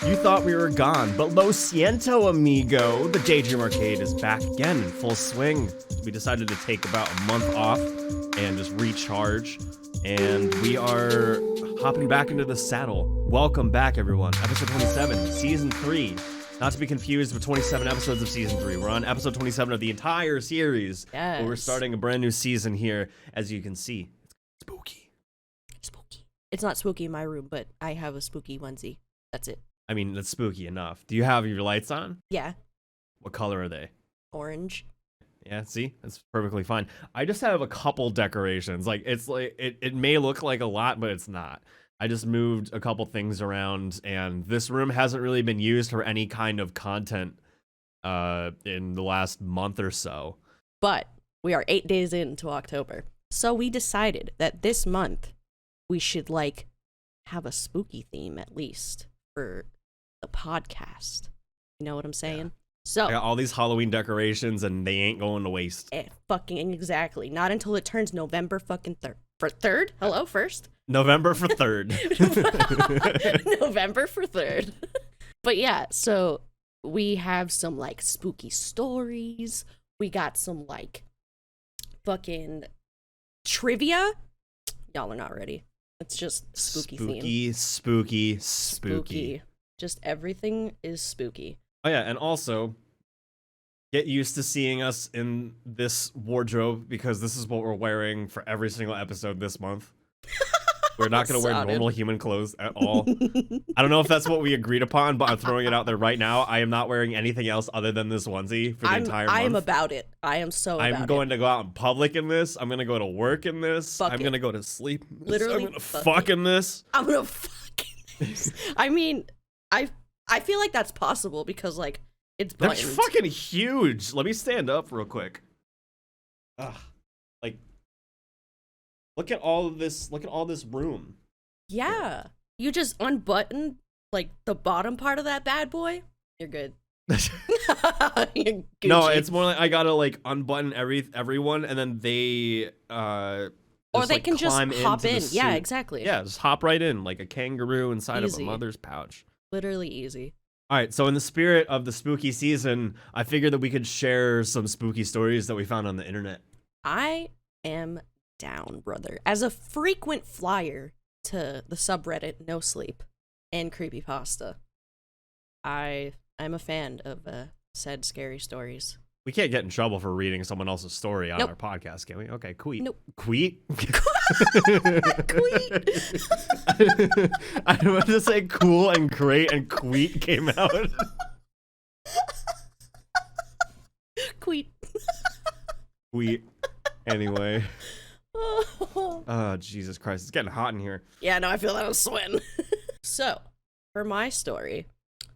You thought we were gone, but lo siento, amigo. The Daydream Arcade is back again in full swing. We decided to take about a month off and just recharge, and we are hopping back into the saddle. Welcome back, everyone. Episode 27, Season 3. Not to be confused with 27 episodes of Season 3. We're on episode 27 of the entire series. Yes. We're starting a brand new season here, as you can see. It's spooky. Spooky. It's not spooky in my room, but I have a spooky onesie. That's it. I mean, that's spooky enough. Do you have your lights on? Yeah. What color are they? Orange. Yeah, see? That's perfectly fine. I just have a couple decorations. Like, it's like, it may look like a lot, but it's not. I just moved a couple things around, and this room hasn't really been used for any kind of content in the last month or so. But we are 8 days into October. So we decided that this month we should, like, have a spooky theme at least for the podcast. You know what I'm saying? Yeah. So I got all these Halloween decorations, and they ain't going to waste. Fucking exactly. Not until it turns November fucking 3rd. For 3rd? Hello, first? November for 3rd. November for 3rd. But yeah, so we have some, like, spooky stories. We got some, like, fucking trivia. Y'all are not ready. It's just spooky theme. Spooky. Just everything is spooky. Oh yeah, and also, get used to seeing us in this wardrobe, because this is what we're wearing for every single episode this month. We're not going to wear normal human clothes at all. I don't know if that's what we agreed upon, but I'm throwing it out there right now. I am not wearing anything else other than this onesie for the entire month. I am about it. I am so about it. I'm going to go out in public in this. I'm going to go to work in this. I'm going to go to sleep in this. Literally, I'm going to fuck in this. I'm going to fuck in this. I mean, I feel like that's possible because, like, it's buttoned. That's fucking huge. Let me stand up real quick. Ugh. Like, look at all of this. Look at all this room. Yeah. You just unbutton, like, the bottom part of that bad boy. You're good. You're no, it's more like I gotta, like, unbutton everyone, and then they or they like, can just hop in. Yeah, suit. exactly. Yeah, just hop right in like a kangaroo inside Easy. of a mother's pouch. Literally easy. All right, so in the spirit of the spooky season, I figured that we could share some spooky stories that we found on the internet. I am down, brother. As a frequent flyer to the subreddit No Sleep and Creepypasta, I'm a fan of said scary stories. We can't get in trouble for reading someone else's story on Nope. our podcast, can we? Okay, queet. Nope. Queet? Queet. I wanted to say cool and great, and queet came out. Queet. Queet. Anyway. Oh, Jesus Christ. It's getting hot in here. Yeah, no, I feel that I'm sweating. So, for my story,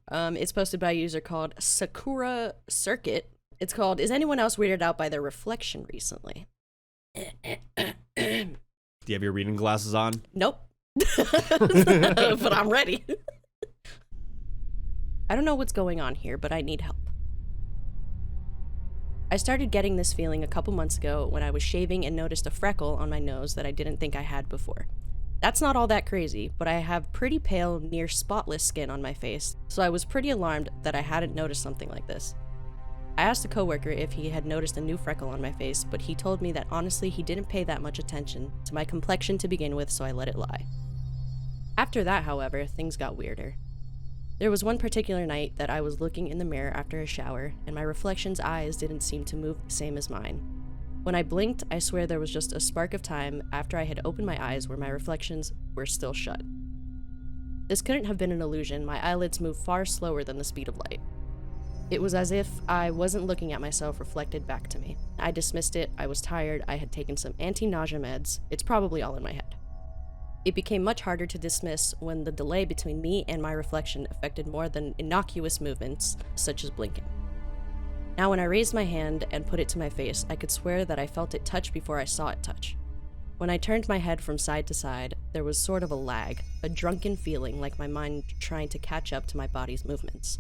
it's posted by a user called Sakura Circuit. It's called, Is Anyone Else Weirded Out by Their Reflection Recently? Do you have your reading glasses on? Nope. But I'm ready. I don't know what's going on here, but I need help. I started getting this feeling a couple months ago when I was shaving and noticed a freckle on my nose that I didn't think I had before. That's not all that crazy, but I have pretty pale, near spotless skin on my face, so I was pretty alarmed that I hadn't noticed something like this. I asked a coworker if he had noticed a new freckle on my face, but he told me that honestly he didn't pay that much attention to my complexion to begin with, so I let it lie. After that, however, things got weirder. There was one particular night that I was looking in the mirror after a shower, and my reflection's eyes didn't seem to move the same as mine. When I blinked, I swear there was just a spark of time after I had opened my eyes where my reflections were still shut. This couldn't have been an illusion. My eyelids moved far slower than the speed of light. It was as if I wasn't looking at myself reflected back to me. I dismissed it. I was tired. I had taken some anti-nausea meds. It's probably all in my head. It became much harder to dismiss when the delay between me and my reflection affected more than innocuous movements, such as blinking. Now, when I raised my hand and put it to my face, I could swear that I felt it touch before I saw it touch. When I turned my head from side to side, there was sort of a lag, a drunken feeling like my mind trying to catch up to my body's movements.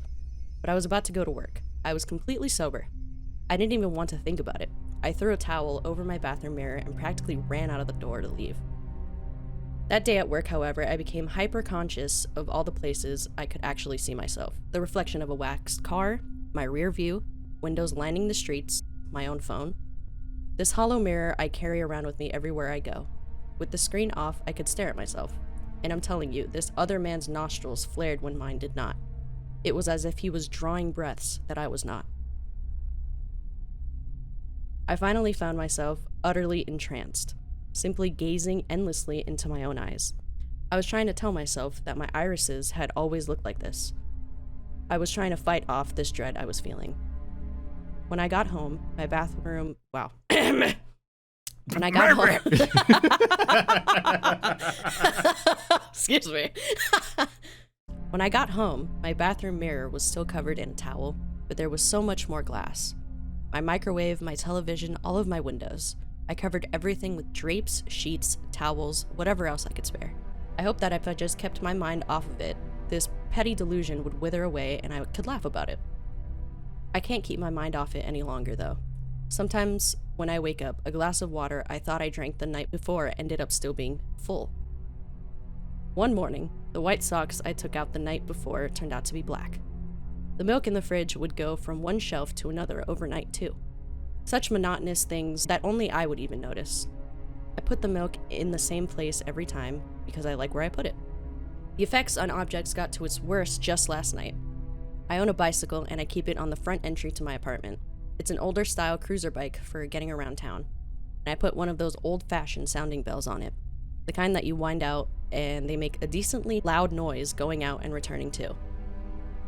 But I was about to go to work. I was completely sober. I didn't even want to think about it. I threw a towel over my bathroom mirror and practically ran out of the door to leave. That day at work, however, I became hyper-conscious of all the places I could actually see myself. The reflection of a waxed car, my rear view, windows lining the streets, my own phone. This hollow mirror I carry around with me everywhere I go. With the screen off, I could stare at myself. And I'm telling you, this other man's nostrils flared when mine did not. It was as if he was drawing breaths that I was not. I finally found myself utterly entranced, simply gazing endlessly into my own eyes. I was trying to tell myself that my irises had always looked like this. I was trying to fight off this dread I was feeling. When I got home, my bathroom, wow. When I got home, excuse me. When I got home, my bathroom mirror was still covered in a towel, but there was so much more glass. My microwave, my television, all of my windows. I covered everything with drapes, sheets, towels, whatever else I could spare. I hoped that if I just kept my mind off of it, this petty delusion would wither away and I could laugh about it. I can't keep my mind off it any longer, though. Sometimes, when I wake up, a glass of water I thought I drank the night before ended up still being full. One morning, the white socks I took out the night before turned out to be black. The milk in the fridge would go from one shelf to another overnight, too. Such monotonous things that only I would even notice. I put the milk in the same place every time because I like where I put it. The effects on objects got to its worst just last night. I own a bicycle and I keep it on the front entry to my apartment. It's an older style cruiser bike for getting around town. And I put one of those old-fashioned sounding bells on it. The kind that you wind out and they make a decently loud noise going out and returning too.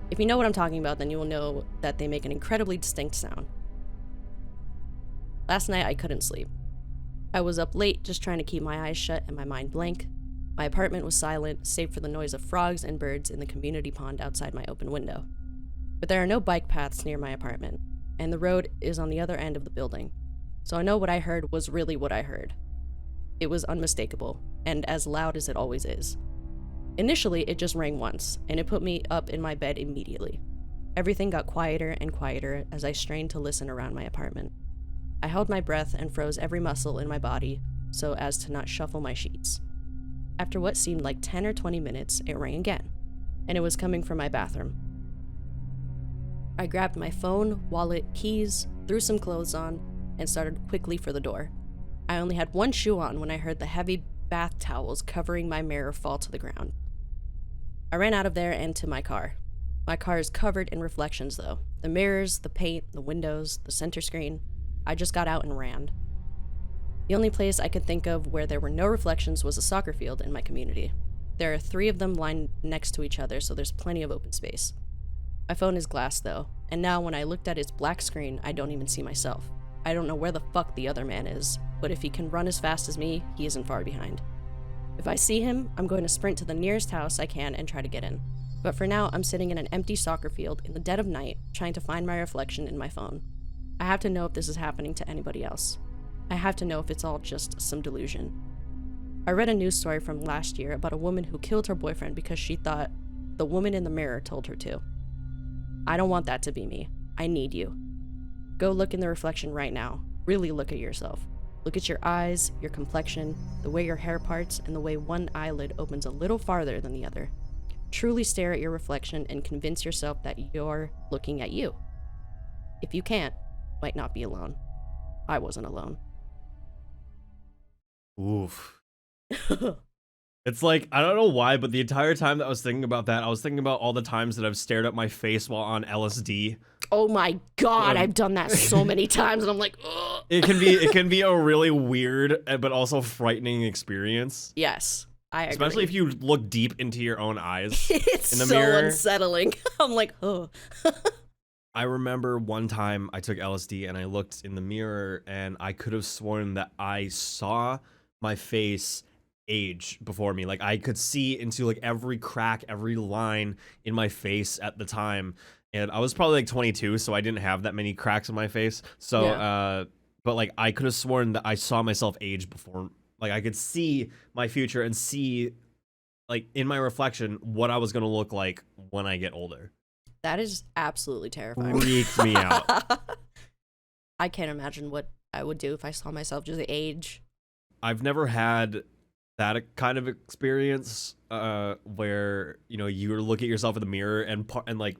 If you know what I'm talking about, then you will know that they make an incredibly distinct sound. Last night I couldn't sleep. I was up late just trying to keep my eyes shut and my mind blank. My apartment was silent, save for the noise of frogs and birds in the community pond outside my open window. But there are no bike paths near my apartment, and the road is on the other end of the building. So I know what I heard was really what I heard. It was unmistakable, and as loud as it always is. Initially, it just rang once, and it put me up in my bed immediately. Everything got quieter and quieter as I strained to listen around my apartment. I held my breath and froze every muscle in my body so as to not shuffle my sheets. After what seemed like 10 or 20 minutes, it rang again, and it was coming from my bathroom. I grabbed my phone, wallet, keys, threw some clothes on, and started quickly for the door. I only had one shoe on when I heard the heavy bath towels covering my mirror fall to the ground. I ran out of there and to my car. My car is covered in reflections though. The mirrors, the paint, the windows, the center screen. I just got out and ran. The only place I could think of where there were no reflections was a soccer field in my community. There are 3 of them lined next to each other, so there's plenty of open space. My phone is glass though, and now when I looked at its black screen, I don't even see myself. I don't know where the fuck the other man is, but if he can run as fast as me, he isn't far behind. If I see him, I'm going to sprint to the nearest house I can and try to get in. But for now, I'm sitting in an empty soccer field in the dead of night, trying to find my reflection in my phone. I have to know if this is happening to anybody else. I have to know if it's all just some delusion. I read a news story from last year about a woman who killed her boyfriend because she thought the woman in the mirror told her to. I don't want that to be me. I need you. Go look in the reflection right now. Really look at yourself. Look at your eyes, your complexion, the way your hair parts, and the way one eyelid opens a little farther than the other. Truly stare at your reflection and convince yourself that you're looking at you. If you can't, you might not be alone. I wasn't alone. Oof. It's like, I don't know why, but the entire time that I was thinking about that, I was thinking about all the times that I've stared at my face while on LSD. Oh my god, I've done that so many times, and I'm like, ugh. It can be a really weird but also frightening experience. Yes, I agree. Especially if you look deep into your own eyes. It's in the so mirror. unsettling. I'm like, oh. I remember one time I took LSD and I looked in the mirror and I could have sworn that I saw my face age before me. Like I could see into like every crack, every line in my face at the time. And I was probably like 22, so I didn't have that many cracks in my face. So, Yeah. But like I could have sworn that I saw myself age before. Like I could see my future and see like in my reflection what I was going to look like when I get older. That is absolutely terrifying. Freaked me out. I can't imagine what I would do if I saw myself just age. I've never had that kind of experience where, you know, you look at yourself in the mirror and like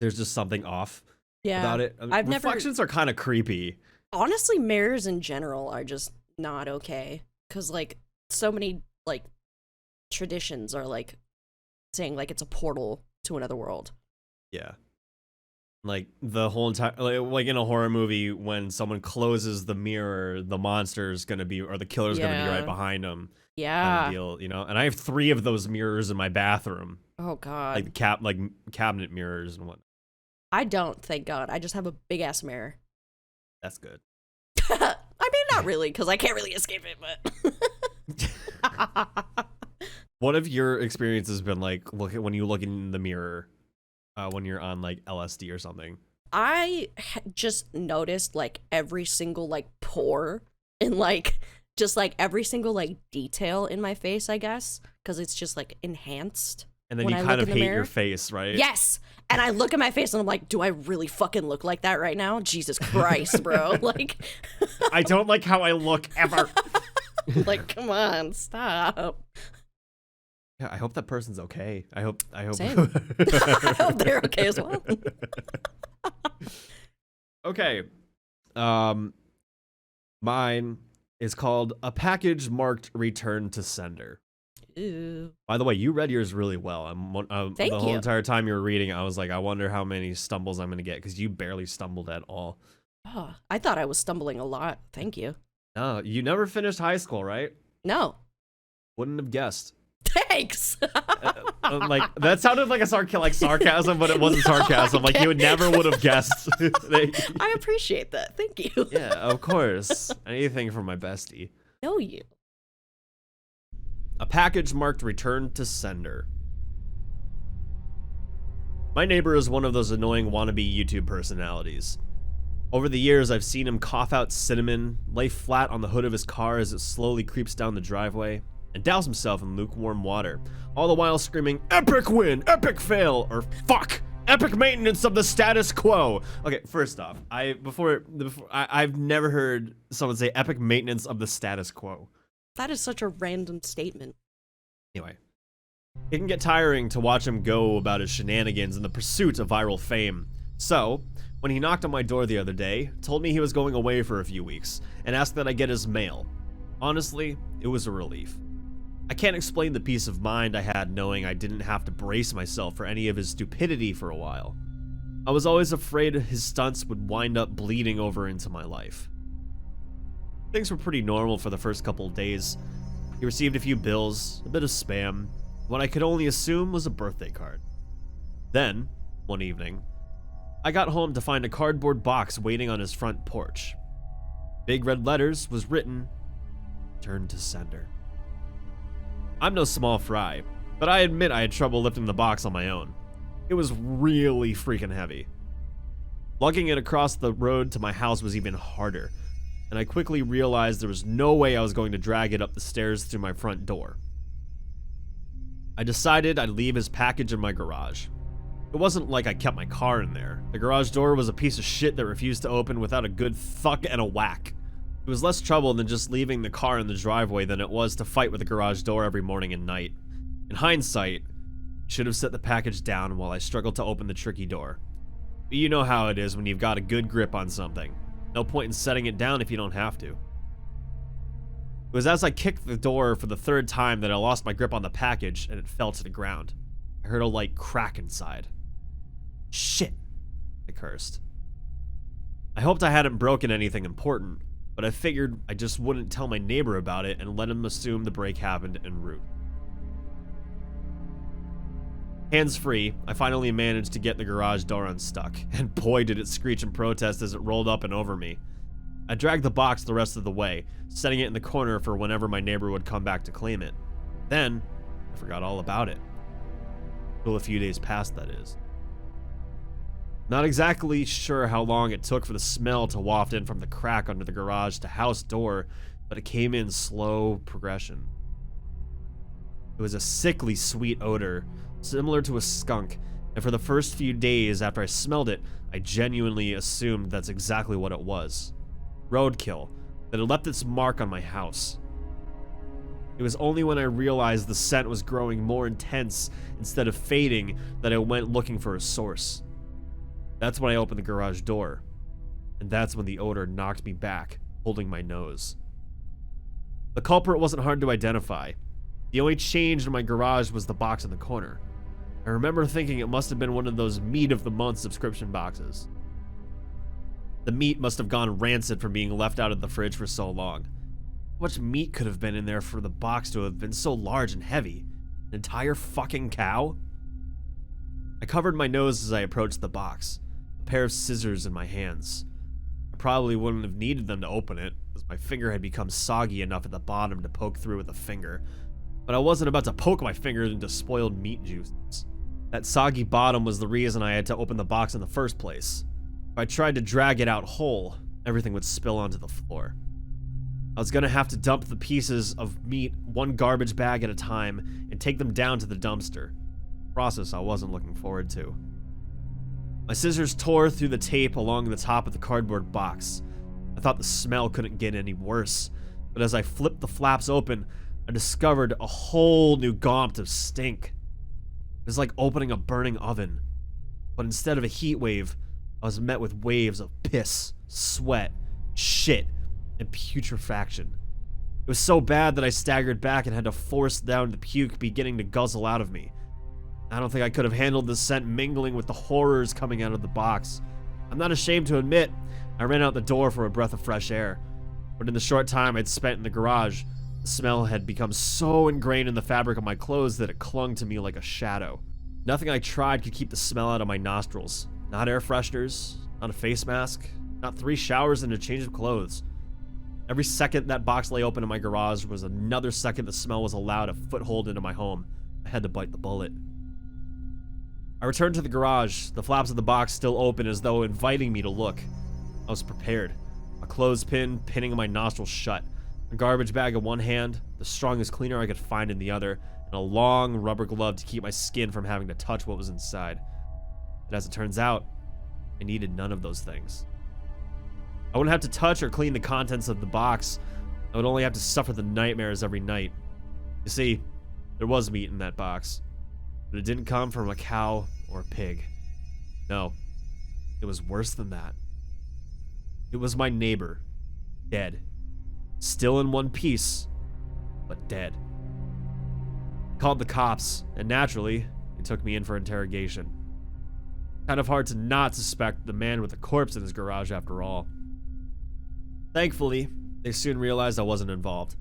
there's just something off about it. I mean, reflections are kind of creepy. Honestly, mirrors in general are just not okay, because like so many like traditions are like saying like it's a portal to another world. Yeah. Like the whole entire, like in a horror movie, when someone closes the mirror, the monster's gonna be, or the killer's gonna be right behind them. Yeah. Kind of deal, you know. And I have 3 of those mirrors in my bathroom. Oh God. Like cabinet mirrors and whatnot. I don't, thank God. I just have a big ass mirror. That's good. I mean, not really, because I can't really escape it. But what have your experiences been like? When you look in the mirror. When you're on like LSD or something. I just noticed like every single like pore and like just like every single like detail in my face, I guess, because it's just like enhanced. And then you kind of hate your face, right? Yes. And I look at my face and I'm like, do I really fucking look like that right now? Jesus Christ, bro. Like, I don't like how I look ever. Like, come on, stop. Yeah, I hope that person's okay. I hope. Same. I hope they're okay as well. Okay. Mine is called A Package Marked Return to Sender. Ew. By the way, you read yours really well. Thank the whole you. entire time you were reading, I was like, I wonder how many stumbles I'm going to get, because you barely stumbled at all. Oh, I thought I was stumbling a lot. Thank you. No, you never finished high school, right? No. Wouldn't have guessed. Thanks. Like that sounded like a sarcasm, but it wasn't sarcasm. Like you never would have guessed. I appreciate that. Thank you. Yeah, of course. Anything from my bestie. Know you. A package marked return to sender. My neighbor is one of those annoying wannabe YouTube personalities. Over the years, I've seen him cough out cinnamon, lay flat on the hood of his car as it slowly creeps down the driveway, and douse himself in lukewarm water, all the while screaming, "Epic win! Epic fail!" or "Fuck! Epic maintenance of the status quo!" Okay, first off, I've never heard someone say epic maintenance of the status quo. That is such a random statement. Anyway, it can get tiring to watch him go about his shenanigans in the pursuit of viral fame. So, when he knocked on my door the other day, told me he was going away for a few weeks, and asked that I get his mail. Honestly, it was a relief. I can't explain the peace of mind I had knowing I didn't have to brace myself for any of his stupidity for a while. I was always afraid his stunts would wind up bleeding over into my life. Things were pretty normal for the first couple of days. He received a few bills, a bit of spam, what I could only assume was a birthday card. Then, one evening, I got home to find a cardboard box waiting on his front porch. Big red letters was written, "Return to sender." I'm no small fry, but I admit I had trouble lifting the box on my own. It was really freaking heavy. Lugging it across the road to my house was even harder, and I quickly realized there was no way I was going to drag it up the stairs through my front door. I decided I'd leave his package in my garage. It wasn't like I kept my car in there. The garage door was a piece of shit that refused to open without a good thunk and a whack. It was less trouble than just leaving the car in the driveway than it was to fight with the garage door every morning and night. In hindsight, I should have set the package down while I struggled to open the tricky door. But you know how it is when you've got a good grip on something. No point in setting it down if you don't have to. It was as I kicked the door for the 3rd time that I lost my grip on the package and it fell to the ground. I heard a light crack inside. Shit, I cursed. I hoped I hadn't broken anything important, but I figured I just wouldn't tell my neighbor about it and let him assume the break happened en route. Hands-free, I finally managed to get the garage door unstuck, and boy did it screech in protest as it rolled up and over me. I dragged the box the rest of the way, setting it in the corner for whenever my neighbor would come back to claim it. Then, I forgot all about it. Till a few days passed, that is. Not exactly sure how long it took for the smell to waft in from the crack under the garage to house door, but it came in slow progression. It was a sickly sweet odor, similar to a skunk, and for the first few days after I smelled it, I genuinely assumed that's exactly what it was. Roadkill, that had left its mark on my house. It was only when I realized the scent was growing more intense instead of fading that I went looking for a source. That's when I opened the garage door, and that's when the odor knocked me back, holding my nose. The culprit wasn't hard to identify. The only change in my garage was the box in the corner. I remember thinking it must have been one of those meat of the month subscription boxes. The meat must have gone rancid from being left out of the fridge for so long. How much meat could have been in there for the box to have been so large and heavy? An entire fucking cow? I covered my nose as I approached the box, a pair of scissors in my hands. I probably wouldn't have needed them to open it, as my finger had become soggy enough at the bottom to poke through with a finger. But I wasn't about to poke my finger into spoiled meat juices. That soggy bottom was the reason I had to open the box in the first place. If I tried to drag it out whole, everything would spill onto the floor. I was gonna have to dump the pieces of meat one garbage bag at a time and take them down to the dumpster. A process I wasn't looking forward to. My scissors tore through the tape along the top of the cardboard box. I thought the smell couldn't get any worse, but as I flipped the flaps open, I discovered a whole new gaunt of stink. It was like opening a burning oven, but instead of a heat wave, I was met with waves of piss, sweat, shit, and putrefaction. It was so bad that I staggered back and had to force down the puke beginning to guzzle out of me. I don't think I could have handled the scent mingling with the horrors coming out of the box. I'm not ashamed to admit, I ran out the door for a breath of fresh air, but in the short time I'd spent in the garage, the smell had become so ingrained in the fabric of my clothes that it clung to me like a shadow. Nothing I tried could keep the smell out of my nostrils. Not air fresheners, not a face mask, not 3 showers and a change of clothes. Every second that box lay open in my garage was another second the smell was allowed a foothold into my home. I had to bite the bullet. I returned to the garage, the flaps of the box still open as though inviting me to look. I was prepared. A clothespin pinning my nostrils shut, a garbage bag in one hand, the strongest cleaner I could find in the other, and a long rubber glove to keep my skin from having to touch what was inside. But as it turns out, I needed none of those things. I wouldn't have to touch or clean the contents of the box. I would only have to suffer the nightmares every night. You see, there was meat in that box, but it didn't come from a cow or a pig. No, it was worse than that. It was my neighbor, dead. Still in one piece, but dead. I called the cops, and naturally, they took me in for interrogation. Kind of hard to not suspect the man with the corpse in his garage after all. Thankfully, they soon realized I wasn't involved.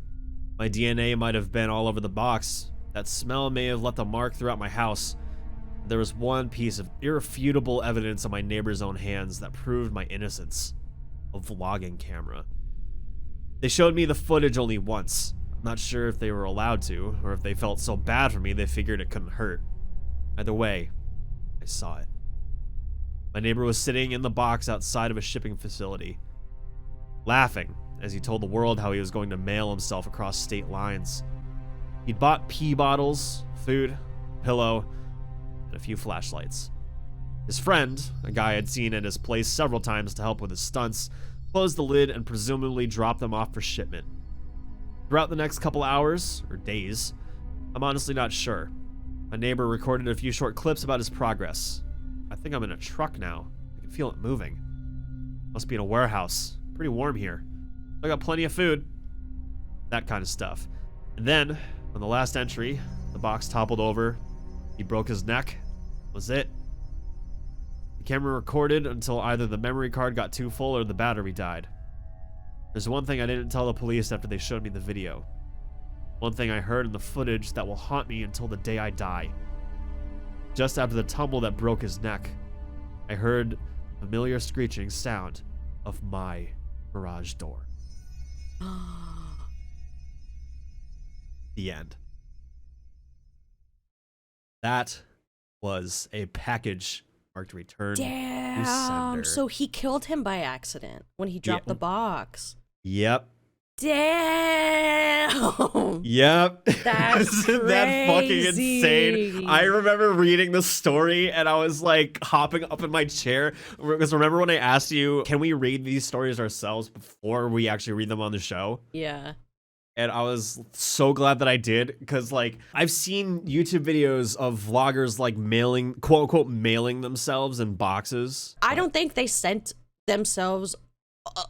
My DNA might have been all over the box. That smell may have left a mark throughout my house. There was one piece of irrefutable evidence on my neighbor's own hands that proved my innocence. A vlogging camera. They showed me the footage only once. I'm not sure if they were allowed to, or if they felt so bad for me they figured it couldn't hurt. Either way, I saw it. My neighbor was sitting in the box outside of a shipping facility, laughing as he told the world how he was going to mail himself across state lines. He'd bought pee bottles, food, a pillow, and a few flashlights. His friend, a guy I'd seen at his place several times to help with his stunts, closed the lid and presumably dropped them off for shipment. Throughout the next couple hours, or days, I'm honestly not sure. My neighbor recorded a few short clips about his progress. I think I'm in a truck now. I can feel it moving. Must be in a warehouse. Pretty warm here. I got plenty of food. That kind of stuff. And then, on the last entry, the box toppled over. He broke his neck. That was it. The camera recorded until either the memory card got too full or the battery died. There's one thing I didn't tell the police after they showed me the video. One thing I heard in the footage that will haunt me until the day I die. Just after the tumble that broke his neck, I heard the familiar screeching sound of my garage door. The end. That was a package marked return to Damn. sender. So he killed him by accident when he dropped the box. Yep. Damn. Yep. That's Isn't that fucking insane? I remember reading the story and I was like hopping up in my chair. Because remember when I asked you, can we read these stories ourselves before we actually read them on the show? Yeah. And I was so glad that I did, because like I've seen YouTube videos of vloggers like mailing, quote unquote, mailing themselves in boxes. I don't think they sent themselves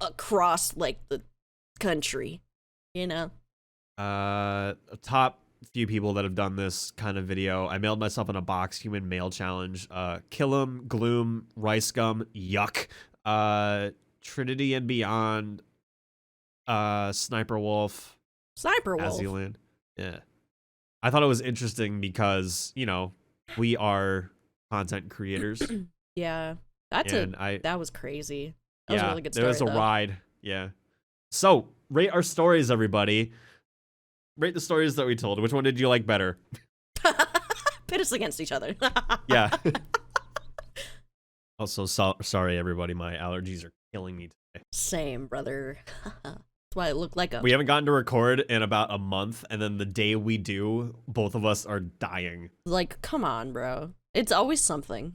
across like the country, you know. Top few people that have done this kind of video. I mailed myself in a box, human mail challenge. Killam, Gloom, Rice Gum, Yuck, Trinity and Beyond, Sniper Wolf. Sniper Wolf. Aziland. Yeah. I thought it was interesting because, you know, we are content creators. Yeah. That was crazy. That was a really good story. There was a ride. Yeah. So, rate our stories, everybody. Rate the stories that we told. Which one did you like better? Pit us against each other. Yeah. Also, sorry, everybody. My allergies are killing me today. Same, brother. That's why I look like a... We haven't gotten to record in about a month, and then the day we do, both of us are dying. Like, come on, bro. It's always something.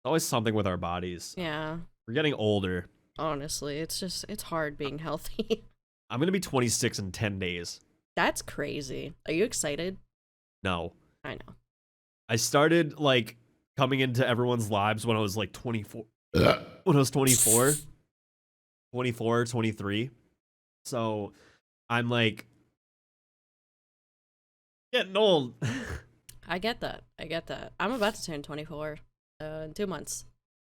Always something with our bodies. Yeah. We're getting older. Honestly, it's hard being healthy. I'm gonna be 26 in 10 days. That's crazy. Are you excited? No. I know. I started, like, coming into everyone's lives when I was, like, 24. When I was 24. 24, 23. So, I'm, like, getting old. I get that. I'm about to turn 24 in 2 months.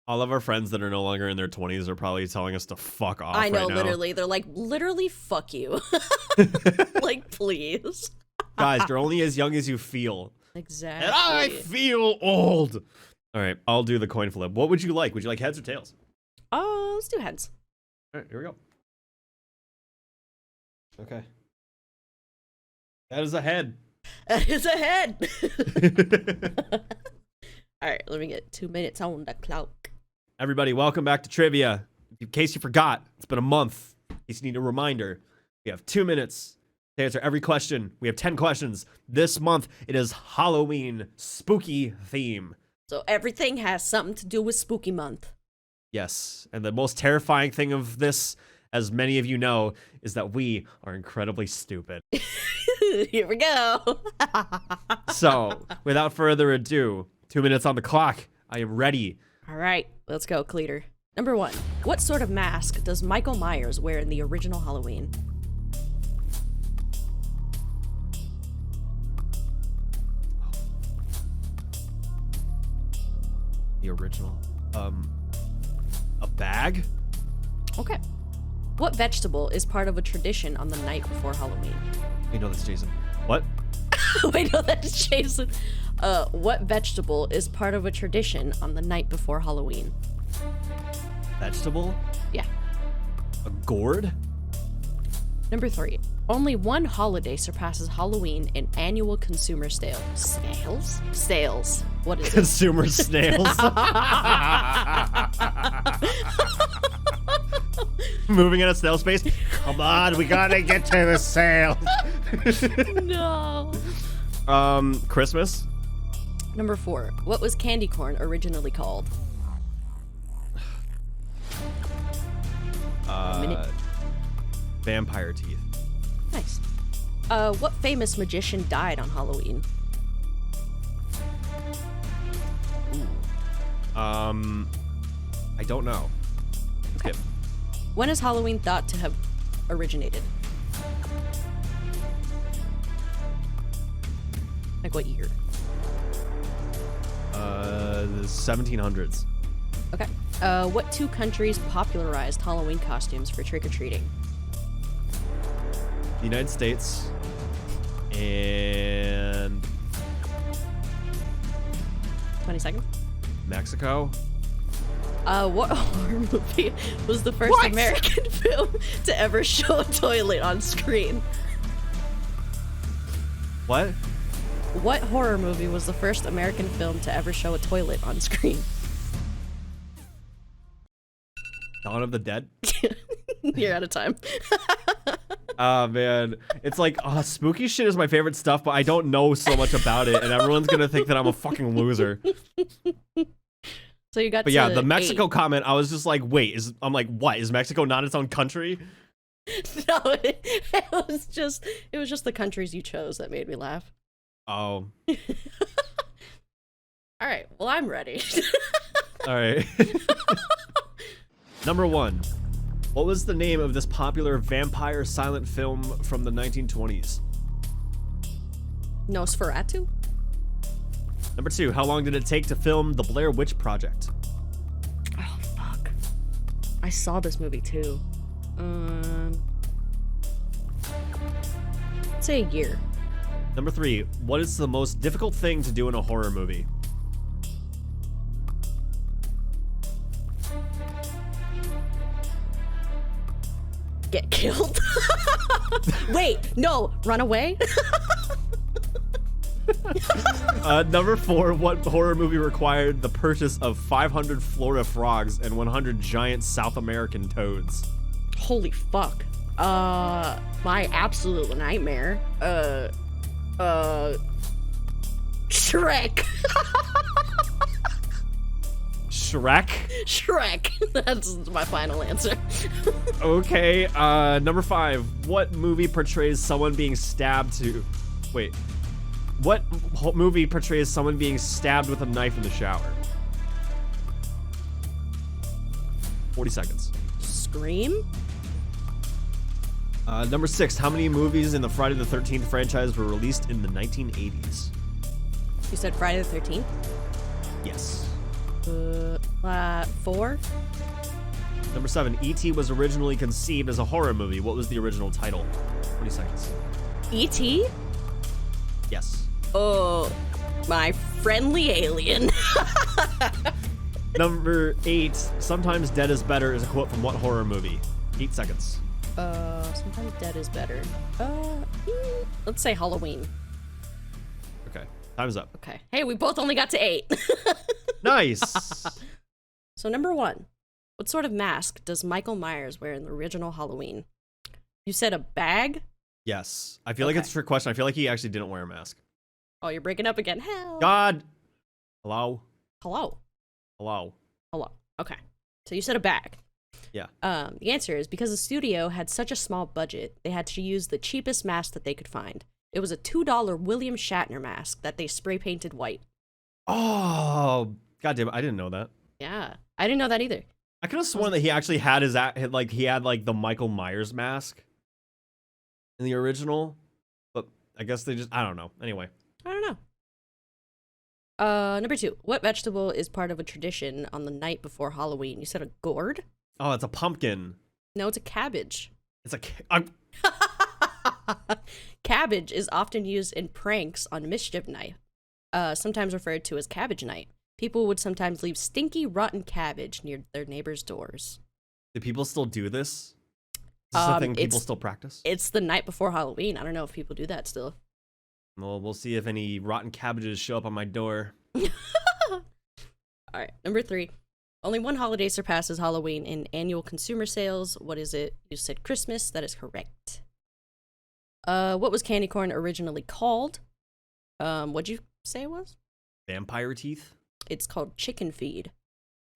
All of our friends that are no longer in their 20s are probably telling us to fuck off. I know, right now. literally. They're like, literally, fuck you. Like, please. Guys, you're only as young as you feel. Exactly. And I feel old. All right, I'll do the coin flip. What would you like? Would you like heads or tails? Oh, let's do heads. All right, here we go. Okay. That is a head. That is a head. All right, let me get 2 minutes on the clock. Everybody, welcome back to Trivia. In case you forgot, it's been a month. In case you need a reminder, we have 2 minutes to answer every question. We have 10 questions. This month, it is Halloween spooky theme. So everything has something to do with spooky month. Yes, and the most terrifying thing of this, as many of you know, is that we are incredibly stupid. Here we go. So, without further ado, 2 minutes on the clock. I am ready. All right, let's go, Cleater. Number 1. What sort of mask does Michael Myers wear in the original Halloween? The original. A bag? Okay. What vegetable is part of a tradition on the night before Halloween? We know that's Jason. What? Wait, no, that's Jason. What vegetable is part of a tradition on the night before Halloween? Vegetable? Yeah. A gourd? Number 3. Only one holiday surpasses Halloween in annual consumer sales. What is it? Consumer snails. Moving at a snail space. Come on, we gotta get to the sale. No. Christmas. Number 4. What was candy corn originally called? Vampire teeth. Nice. What famous magician died on Halloween? I don't know. Skip. When is Halloween thought to have originated? Like what year? The 1700s. Okay. What 2 countries popularized Halloween costumes for trick-or-treating? The United States and 20 seconds. Mexico. What horror movie was the first American film to ever show a toilet on screen? What? What horror movie was the first American film to ever show a toilet on screen? Dawn of the Dead? You're out of time. Oh, man. It's like, spooky shit is my favorite stuff, but I don't know so much about it, and everyone's gonna think that I'm a fucking loser. So you got But yeah, the Mexico comment, I was just like, wait, I'm like, what? Is Mexico not its own country? No, it was just the countries you chose that made me laugh. Oh. All right, well, I'm ready. All right. Number 1. What was the name of this popular vampire silent film from the 1920s? Nosferatu? Number 2. How long did it take to film The Blair Witch Project? Oh, fuck. I saw this movie, too. Let's say a year. Number 3. What is the most difficult thing to do in a horror movie? Get killed? Wait, no, run away? Number 4. What horror movie required the purchase of 500 Florida frogs and 100 giant South American toads? Holy fuck. My absolute nightmare. Shrek. Shrek? Shrek. That's my final answer. Okay, number 5. What movie portrays someone being stabbed to... Wait. What movie portrays someone being stabbed with a knife in the shower? 40 seconds. Scream? Number 6. How many movies in the Friday the 13th franchise were released in the 1980s? You said Friday the 13th? Yes. 4? Number 7. E.T. was originally conceived as a horror movie. What was the original title? 20 seconds. E.T.? Yes. Oh, my friendly alien. Number 8. Sometimes dead is better is a quote from what horror movie? 8 seconds. Sometimes dead is better. Let's say Halloween. Okay, time's up. Okay. Hey, we both only got to 8. Nice. So number 1, what sort of mask does Michael Myers wear in the original Halloween? You said a bag? Yes. I feel like it's a trick question. I feel like he actually didn't wear a mask. Oh, you're breaking up again. Hell. God. Hello? Hello. Hello? Hello. Okay. So you said a bag. Yeah. The answer is because the studio had such a small budget, they had to use the cheapest mask that they could find. It was a $2 William Shatner mask that they spray painted white. Oh, goddamn! I didn't know that. Yeah, I didn't know that either. I could have sworn that he actually had he had the Michael Myers mask in the original, but I guess they just, I don't know. Anyway. I don't know. Number 2, what vegetable is part of a tradition on the night before Halloween? You said a gourd? Oh, it's a pumpkin. No, it's a cabbage. It's a Cabbage is often used in pranks on Mischief Night, sometimes referred to as Cabbage Night. People would sometimes leave stinky, rotten cabbage near their neighbors' doors. Do people still do this? Is this a thing people still practice? It's the night before Halloween. I don't know if people do that still. Well, we'll see if any rotten cabbages show up on my door. All right, number 3. Only one holiday surpasses Halloween in annual consumer sales. What is it? You said Christmas. That is correct. What was candy corn originally called? What'd you say it was? Vampire teeth? It's called chicken feed.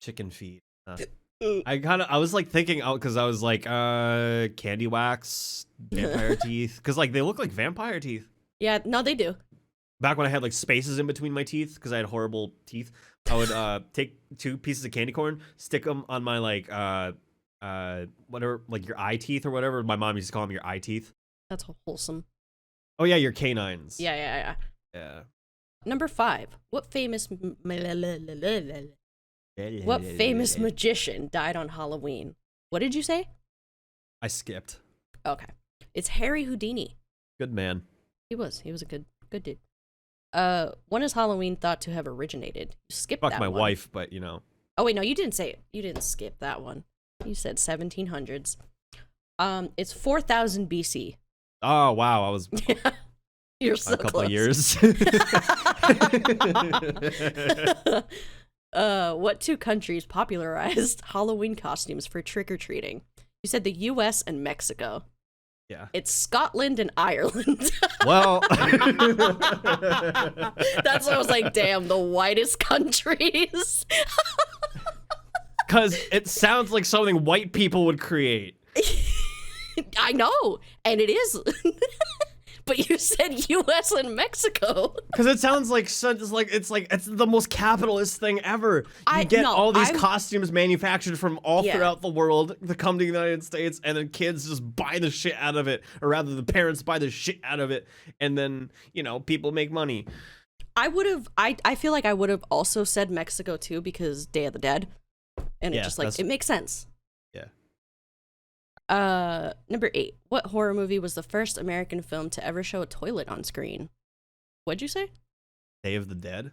Chicken feed. I was like thinking out because I was like, candy wax, vampire teeth. Because like they look like vampire teeth. Yeah, no, they do. Back when I had like spaces in between my teeth because I had horrible teeth, I would take 2 pieces of candy corn, stick them on my like whatever, like your eye teeth or whatever. My mom used to call them your eye teeth. That's wholesome. Oh yeah, your canines. Yeah. Yeah. Number 5. What famous magician died on Halloween? What did you say? I skipped. Okay. It's Harry Houdini. Good man. He was a good dude. When is Halloween thought to have originated? You skipped Fuck that my one. wife, but you know. Oh wait, no, you didn't say it. You didn't skip that one. You said 1700s. It's 4000 BC. Oh wow, I was You're so a couple close. of years. What 2 countries popularized Halloween costumes for trick-or-treating? You said the US and Mexico. Yeah. It's Scotland and Ireland. Well, that's what I was like, damn, the whitest countries. because it sounds like something white people would create. I know, and it is. But you said U.S. and Mexico. Because it sounds like it's the most capitalist thing ever. You get all these costumes manufactured from all throughout the world to come to the United States, and then kids just buy the shit out of it, or rather, the parents buy the shit out of it, and then people make money. I would have. I feel like I would have also said Mexico too, because Day of the Dead, and it just it makes sense. Number 8. What horror movie was the first American film to ever show a toilet on screen? What'd you say? Day of the Dead?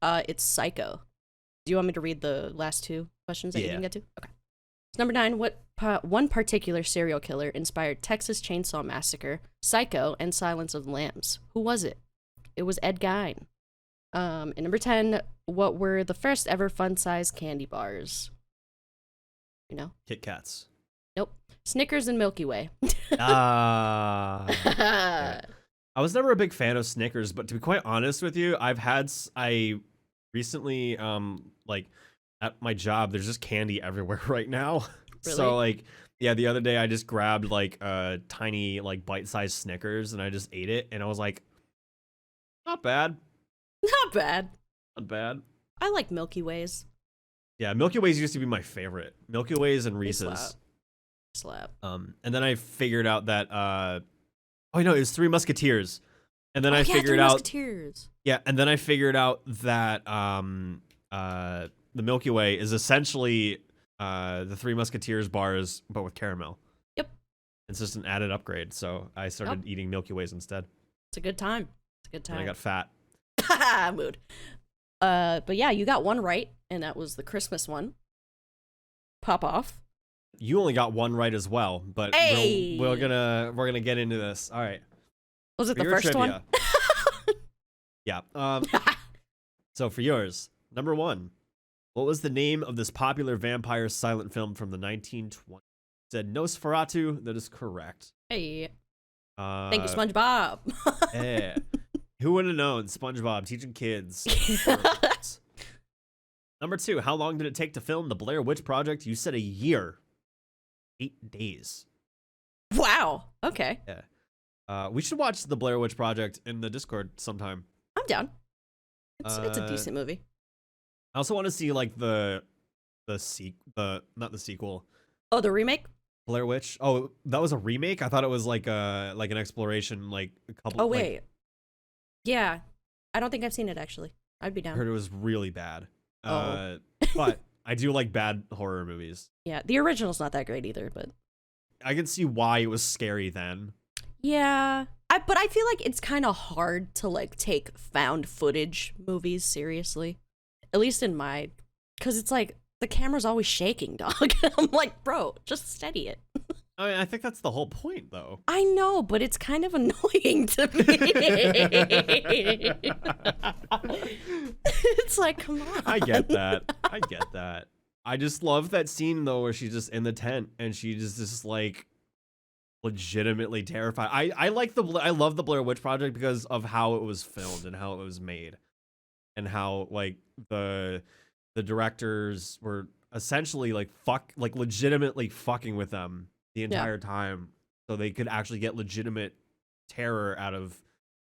It's Psycho. Do you want me to read the last 2 questions that you didn't get to? Okay. So number 9. What one particular serial killer inspired Texas Chainsaw Massacre, Psycho, and Silence of the Lambs? Who was it? It was Ed Gein. And number 10. What were the first ever fun-sized candy bars? Kit Kats. Nope. Snickers and Milky Way. I was never a big fan of Snickers, but to be quite honest with you, I recently, at my job, there's just candy everywhere right now. Really? So, the other day I just grabbed, a tiny, bite-sized Snickers, and I just ate it, and I was like, not bad. Not bad. Not bad. I like Milky Ways. Yeah, Milky Ways used to be my favorite. Milky Ways and Reese's. Slap. And then I figured out that it was Three Musketeers. And then I figured out Musketeers. Yeah, and then I figured out that the Milky Way is essentially the Three Musketeers bars but with caramel. Yep. It's just an added upgrade, so I started eating Milky Ways instead. It's a good time. And I got fat. Mood. But yeah, you got one right, and that was the Christmas one. Pop off. You only got one right as well, but we're gonna get into this. All right. Was it the first trivia, one? Yeah. So for yours, number 1, what was the name of this popular vampire silent film from the 1920s? Said Nosferatu. That is correct. Hey. Thank you, SpongeBob. Yeah. Who would have known? SpongeBob teaching kids. Number 2, how long did it take to film the Blair Witch Project? You said a year. 8 days. Wow. Okay. Yeah. We should watch the Blair Witch Project in the Discord sometime. I'm down. It's a decent movie. I also want to see not the sequel. Oh, the remake? Blair Witch. Oh, that was a remake? I thought it was like an exploration, a couple. Oh wait. Yeah. I don't think I've seen it actually. I'd be down. I heard it was really bad. Oh. But I do like bad horror movies. Yeah, the original's not that great either, but I can see why it was scary then. Yeah. But I feel like it's kind of hard to take found footage movies seriously. At least in my, because it's the camera's always shaking, dog. I'm like, bro, just steady it. I mean, I think that's the whole point, though. I know, but it's kind of annoying to me. It's like, come on. I get that. I just love that scene, though, where she's just in the tent and she just legitimately terrified. I love the Blair Witch Project because of how it was filmed and how it was made, and how the directors were essentially legitimately fucking with them the entire time, so they could actually get legitimate terror out of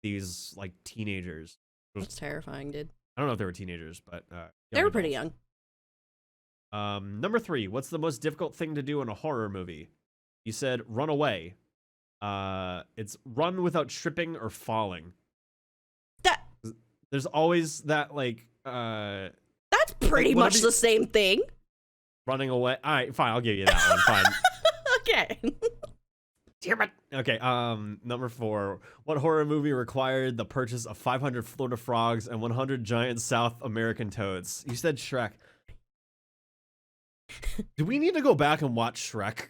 these teenagers. That's terrifying, dude. I don't know if they were teenagers, but they were pretty young. Number 3, what's the most difficult thing to do in a horror movie? You said run away. It's run without tripping or falling. There's always that that's pretty much the same thing. Running away. All right, fine. I'll give you that one. Fine. Okay. Damn it. Okay. Number 4. What horror movie required the purchase of 500 Florida frogs and 100 giant South American toads? You said Shrek. Do we need to go back and watch Shrek?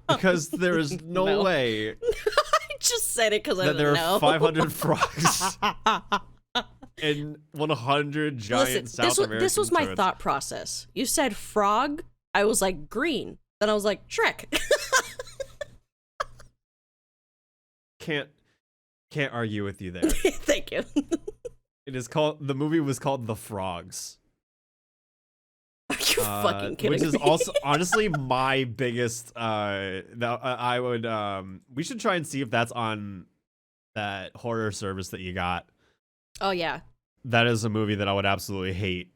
Because there is no way. I just said it because I that there didn't know. are 500 frogs and 100 giant South American This was my toads. thought process. You said frog. I was like green. Then I was like Shrek. Can't argue with you there. Thank you. The movie was called The Frogs. Are you fucking kidding which is me? also honestly my biggest. I would. We should try and see if that's on that horror service that you got. Oh yeah, That is a movie that I would absolutely hate.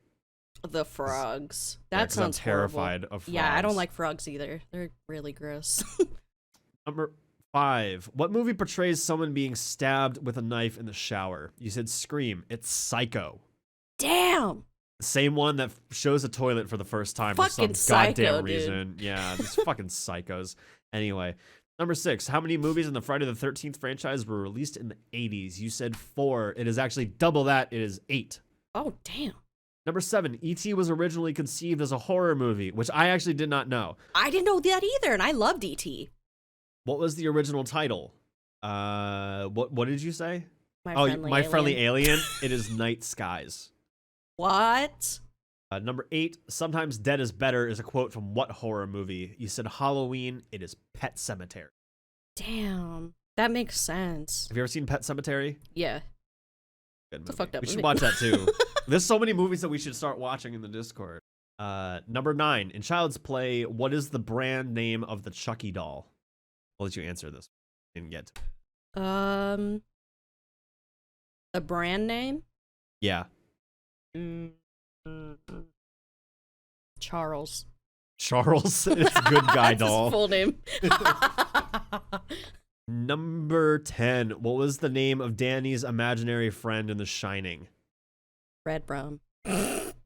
the frogs. Yeah, That 'cause I'm sounds horrible. terrified of frogs. Yeah, I don't like frogs either. They're really gross. Number 5. What movie portrays someone being stabbed with a knife in the shower? You said Scream. It's Psycho. Damn. The same one that shows a toilet for the first time for some Fucking psycho, goddamn dude. reason. Yeah, these fucking psychos. Anyway, number 6. How many movies in the Friday the 13th franchise were released in the 80s? You said 4. It is actually double that. It is 8. Oh damn. Number 7. E.T. was originally conceived as a horror movie, which I actually did not know. I didn't know that either, and I loved E.T. What was the original title? What did you say? My Friendly Alien. It is Night Skies. What? Number 8, Sometimes Dead is Better is a quote from what horror movie? You said Halloween. It is Pet Sematary. Damn. That makes sense. Have you ever seen Pet Sematary? Yeah. Good It's a movie. fucked up We should movie. watch that too. There's so many movies that we should start watching in the Discord. Number 9, in Child's Play, what is the brand name of the Chucky doll? I'll let you answer this. Didn't get to it. The brand name? Yeah. Charles. Charles. It's Good Guy That's his doll. full name. Number 10, what was the name of Danny's imaginary friend in The Shining? Red Rum.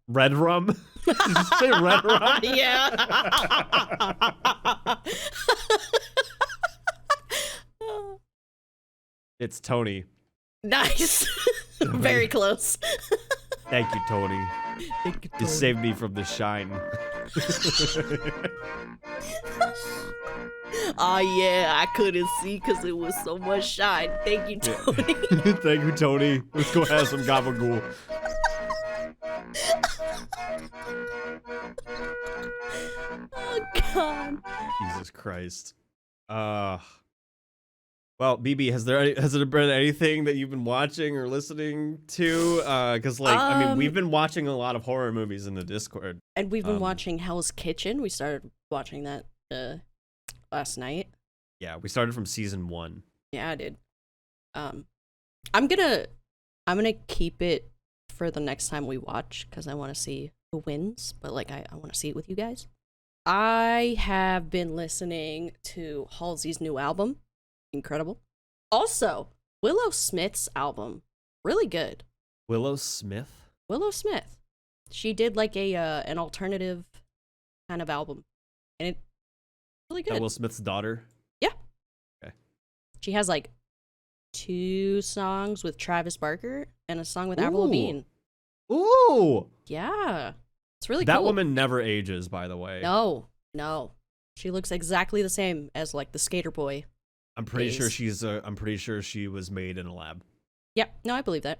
Red Rum? Did you say Red Rum? Yeah. It's Tony. Nice. Very close. Thank you, Tony. You saved me from the shine. Oh yeah, I couldn't see because it was so much shine. Thank you, Tony. Thank you, Tony. Let's go have some gabagool. Oh god. Jesus Christ. Well, BB, has there been anything that you've been watching or listening to? Because I mean, we've been watching a lot of horror movies in the Discord. And we've been watching Hell's Kitchen. We started watching that last night. Yeah, we started from season 1. Yeah, I did. I'm gonna keep it for the next time we watch because I want to see who wins. But like, I want to see it with you guys. I have been listening to Halsey's new album. Incredible. Also, Willow Smith's album. Really good. Willow Smith? Willow Smith. She did like an alternative kind of album. And it's really good. Will Smith's daughter? Yeah. Okay. She has like 2 songs with Travis Barker and a song with Avril Lavigne. Ooh! Yeah. It's really That cool. woman never ages, by the way. No. She looks exactly the same as like the Skater Boy. I'm pretty sure I'm pretty sure she was made in a lab. Yeah, no, I believe that.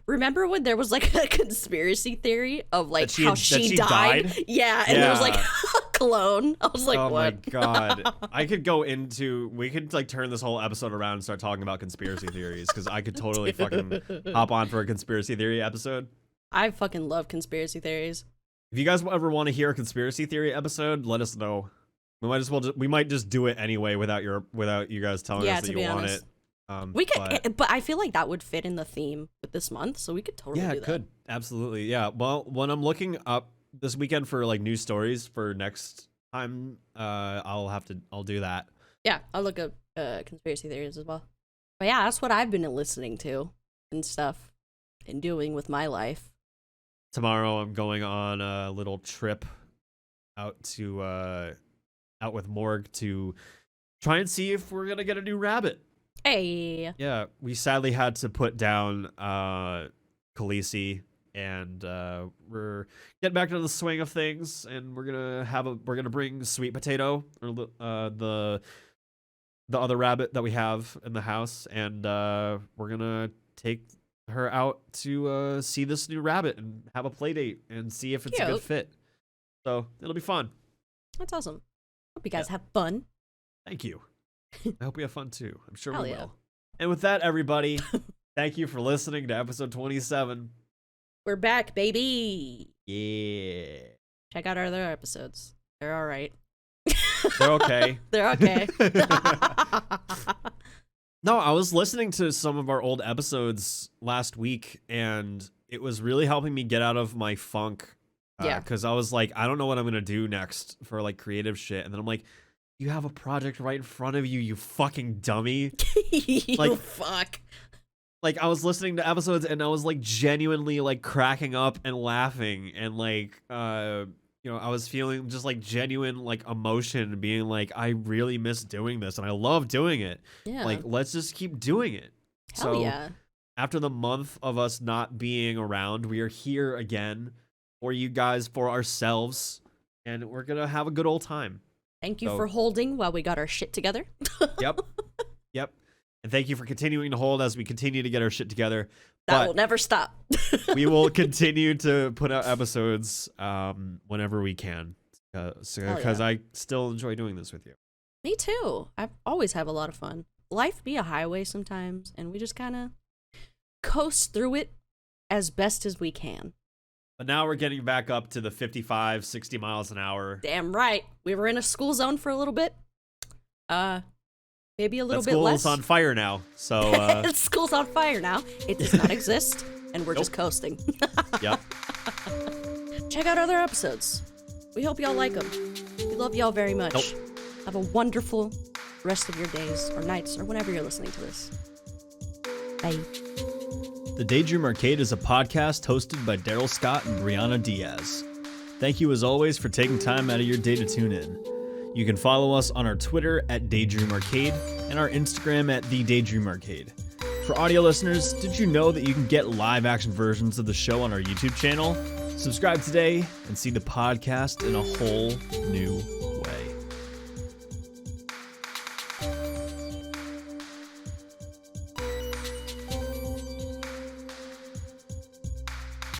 Remember when there was like a conspiracy theory of like how she died? Yeah, and there was like a clone. I was like, oh what? my god. We could like turn this whole episode around and start talking about conspiracy theories because I could totally fucking hop on for a conspiracy theory episode. I fucking love conspiracy theories. If you guys ever want to hear a conspiracy theory episode, let us know. We might just do it anyway without you guys telling us that you want it. We could, but I feel like that would fit in the theme with this month, so we could totally do that. Yeah, it could. Absolutely. Yeah. Well, when I'm looking up this weekend for like news stories for next time, I'll do that. Yeah, I'll look up conspiracy theories as well. But yeah, that's what I've been listening to and stuff and doing with my life. Tomorrow I'm going on a little trip out with Morg to try and see if we're gonna get a new rabbit. Hey. Yeah, we sadly had to put down Khaleesi, and we're getting back into the swing of things, and we're gonna bring Sweet Potato, or the other rabbit that we have in the house, and we're gonna take her out to see this new rabbit and have a play date and see if it's a good fit. So it'll be fun. That's awesome. Hope you guys have fun. Thank you. I hope we have fun too. I'm sure Hell we yeah. will. And with that, everybody, thank you for listening to episode 27. We're back, baby. Yeah. Check out our other episodes. They're all right. They're okay. They're okay. No, I was listening to some of our old episodes last week, and it was really helping me get out of my funk. Yeah. Because I was like, I don't know what I'm going to do next for like creative shit. And then I'm like, you have a project right in front of you, you fucking dummy. You fuck. Like, I was listening to episodes and I was like genuinely like cracking up and laughing and like, you know, I was feeling just like genuine like emotion, being like, I really miss doing this and I love doing it. Yeah. Like, let's just keep doing it. Hell yeah. After the month of us not being around, we are here again for you guys, for ourselves, and we're gonna have a good old time. Thank you for holding while we got our shit together. Yep. And thank you for continuing to hold as we continue to get our shit together. That will never stop. We will continue to put out episodes whenever we can, because I still enjoy doing this with you. Me too. I always have a lot of fun. Life be a highway sometimes, and we just kind of coast through it as best as we can. But now we're getting back up to the 55, 60 miles an hour. Damn right. We were in a school zone for a little bit. Maybe a little bit less. School's on fire now, so... School's on fire now. It does not exist, and we're just coasting. Yep. Check out other episodes. We hope y'all like them. We love y'all very much. Nope. Have a wonderful rest of your days or nights or whenever you're listening to this. Bye. The Daydream Arcade is a podcast hosted by Darryl Scott and Brianna Diaz. Thank you as always for taking time out of your day to tune in. You can follow us on our Twitter at Daydream Arcade and our Instagram at The Daydream Arcade. For audio listeners, did you know that you can get live action versions of the show on our YouTube channel? Subscribe today and see the podcast in a whole new